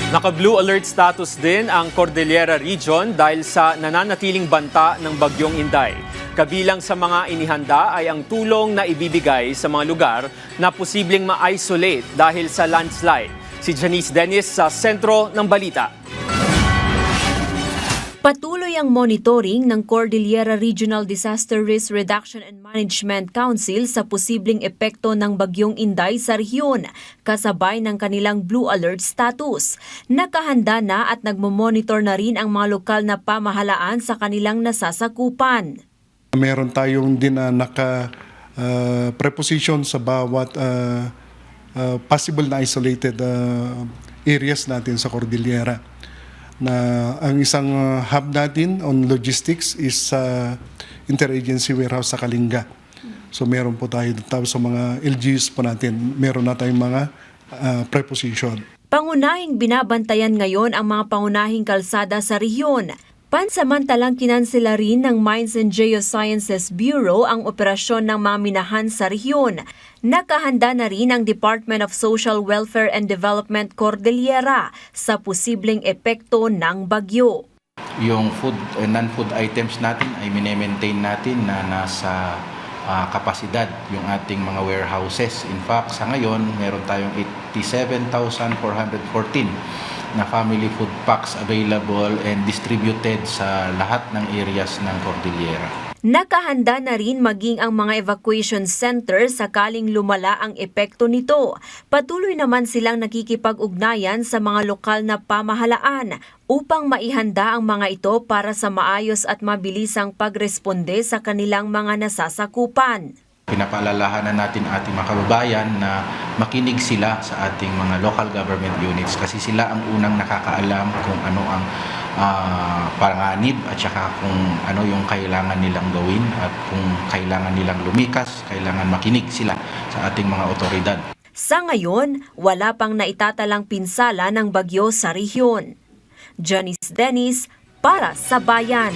Naka-blue alert status din ang Cordillera Region dahil sa nananatiling banta ng Bagyong Inday. Kabilang sa mga inihanda ay ang tulong na ibibigay sa mga lugar na posibleng ma-isolate dahil sa landslide. Si Janice Dennis sa sentro ng balita. Patuloy ang monitoring ng Cordillera Regional Disaster Risk Reduction and Management Council sa posibleng epekto ng Bagyong Inday sa rehiyon, kasabay ng kanilang blue alert status. Nakahanda na at nagmomonitor na rin ang mga lokal na pamahalaan sa kanilang nasasakupan. Meron tayong din na preposition sa bawat possible na isolated areas natin sa Cordillera. Na ang isang hub natin on logistics is sa interagency warehouse sa Kalinga. So meron po tayo tapos sa mga LGUs po natin, meron na tayong mga preposition. Pangunahing binabantayan ngayon ang mga pangunahing kalsada sa rehiyon. Pansamantalang kinansela rin ng Mines and Geosciences Bureau ang operasyon ng mga minahan sa rehiyon. Nakahanda na rin ang Department of Social Welfare and Development Cordillera sa posibleng epekto ng bagyo. Yung food and non-food items natin ay mine-maintain natin na nasa kapasidad yung ating mga warehouses. In fact, sa ngayon, meron tayong 87,414 na family food packs available and distributed sa lahat ng areas ng Cordillera. Nakahanda na rin maging ang mga evacuation center sakaling lumala ang epekto nito. Patuloy naman silang nakikipag-ugnayan sa mga lokal na pamahalaan upang maihanda ang mga ito para sa maayos at mabilisang pagresponde sa kanilang mga nasasakupan. Pinapaalalahanan natin ating mga kababayan na makinig sila sa ating mga local government units kasi sila ang unang nakakaalam kung ano ang panganib at saka kung ano yung kailangan nilang gawin at kung kailangan nilang lumikas, kailangan makinig sila sa ating mga otoridad. Sa ngayon, wala pang naitatalang pinsala ng bagyo sa rehiyon. Janice Dennis para sa Bayan.